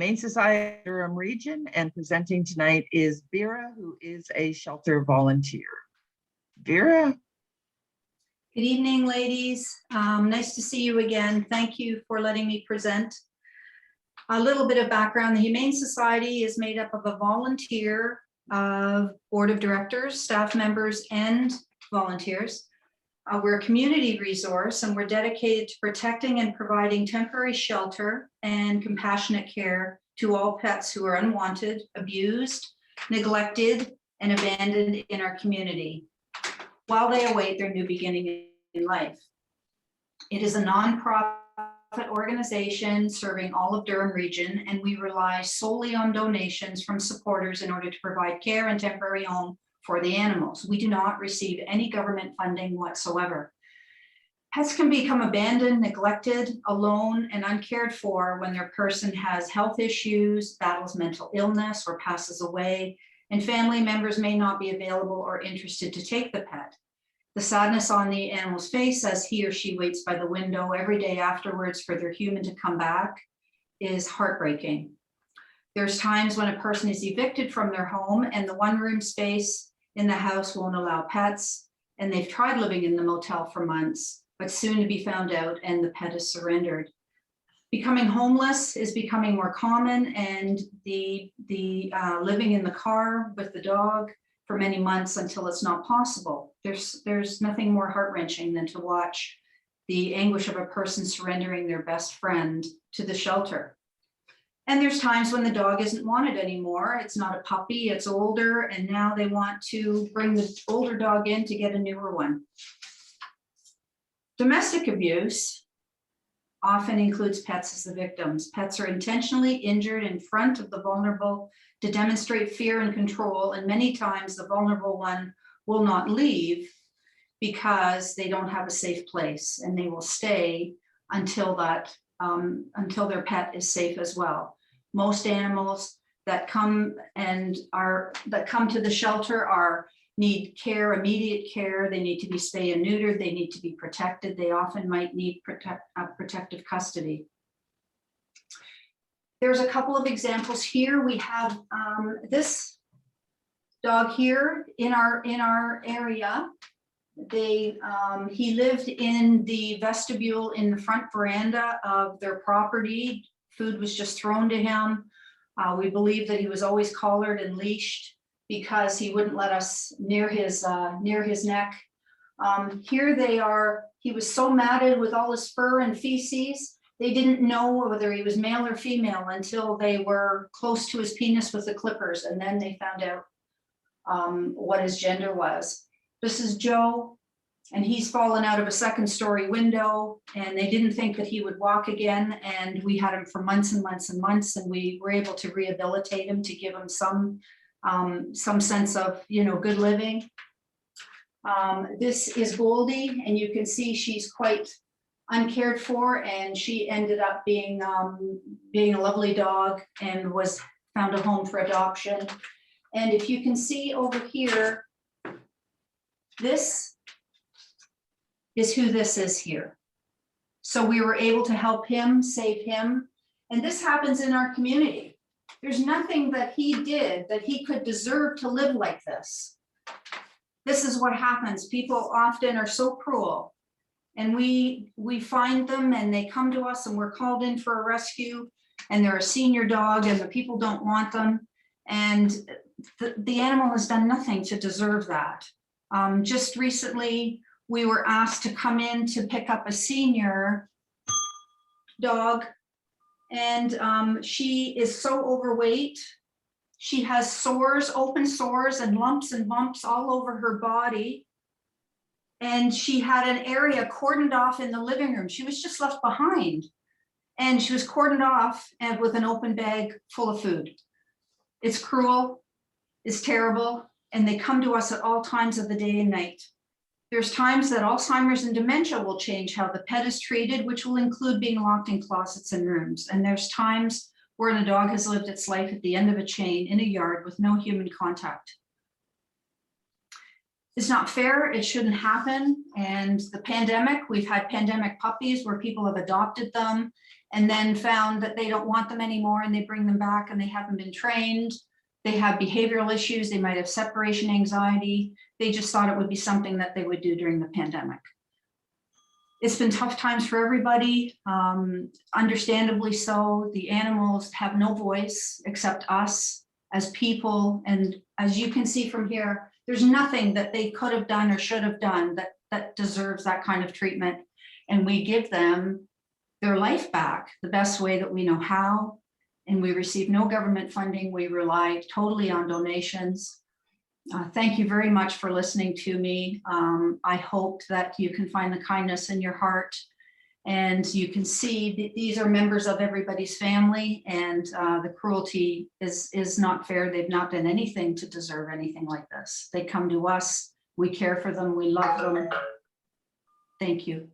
Humane Society Durham region, and presenting tonight is Vera, who is a shelter volunteer. Vera. Good evening, ladies. Nice to see you again. Thank you for letting me present. A little bit of background. The Humane Society is made up of a volunteer board of directors, staff members, and volunteers. We're a community resource, and we're dedicated to protecting and providing temporary shelter and compassionate care to all pets who are unwanted, abused, neglected, and abandoned in our community while they await their new beginning in life. It is a nonprofit organization serving all of Durham region, and we rely solely on donations from supporters in order to provide care and temporary home for the animals. We do not receive any government funding whatsoever. Pets can become abandoned, neglected, alone, and uncared for when their person has health issues, battles mental illness, or passes away, and family members may not be available or interested to take the pet. The sadness on the animal's face as he or she waits by the window every day afterwards for their human to come back is heartbreaking. There's times when a person is evicted from their home and the one-room space in the house won't allow pets, and they've tried living in the motel for months, but soon to be found out and the pet is surrendered. Becoming homeless is becoming more common, and the living in the car with the dog for many months until it's not possible. There's nothing more heart-wrenching than to watch the anguish of a person surrendering their best friend to the shelter. And there's times when the dog isn't wanted anymore. It's not a puppy, it's older, and now they want to bring the older dog in to get a newer one. Domestic abuse often includes pets as the victims. Pets are intentionally injured in front of the vulnerable to demonstrate fear and control, and many times the vulnerable one will not leave because they don't have a safe place, and they will stay until their pet is safe as well. Most animals that come to the shelter need care, immediate care. They need to be spayed and neutered. They need to be protected. They often might need protective custody. There's a couple of examples here. We have this dog here in our area. He lived in the vestibule in the front veranda of their property. Food was just thrown to him. We believe that he was always collared and leashed because he wouldn't let us near his neck. Here they are. He was so matted with all his fur and feces, they didn't know whether he was male or female until they were close to his penis with the clippers, and then they found out what his gender was. This is Joe, and he's fallen out of a second-story window, and they didn't think that he would walk again, and we had him for months and months and months, and we were able to rehabilitate him to give him some sense of, good living. This is Goldie, and you can see she's quite uncared for, and she ended up being a lovely dog and found a home for adoption. And if you can see over here, this is who this is here. So we were able to help him, save him. And this happens in our community. There's nothing that he did that he could deserve to live like this. This is what happens. People often are so cruel, and we find them and they come to us and we're called in for a rescue, and they're a senior dog and the people don't want them. And the animal has done nothing to deserve that. Just recently, we were asked to come in to pick up a senior dog, and she is so overweight. She has sores, open sores, and lumps and bumps all over her body. And she had an area cordoned off in the living room. She was just left behind, and she was cordoned off and with an open bag full of food. It's cruel, it's terrible, and they come to us at all times of the day and night. There's times that Alzheimer's and dementia will change how the pet is treated, which will include being locked in closets and rooms. And there's times where the dog has lived its life at the end of a chain in a yard with no human contact. It's not fair, it shouldn't happen. And the pandemic, we've had pandemic puppies where people have adopted them, and then found that they don't want them anymore, and they bring them back and they haven't been trained. They have behavioral issues. They might have separation anxiety. They just thought it would be something that they would do during the pandemic. It's been tough times for everybody, understandably so. The animals have no voice except us as people. And as you can see from here, there's nothing that they could have done or should have done that deserves that kind of treatment. And we give them their life back the best way that we know how. And we receive no government funding. We rely totally on donations. Thank you very much for listening to me. I hope that you can find the kindness in your heart, and you can see that these are members of everybody's family, and the cruelty is not fair. They've not done anything to deserve anything like this. They come to us, we care for them, we love them. Thank you.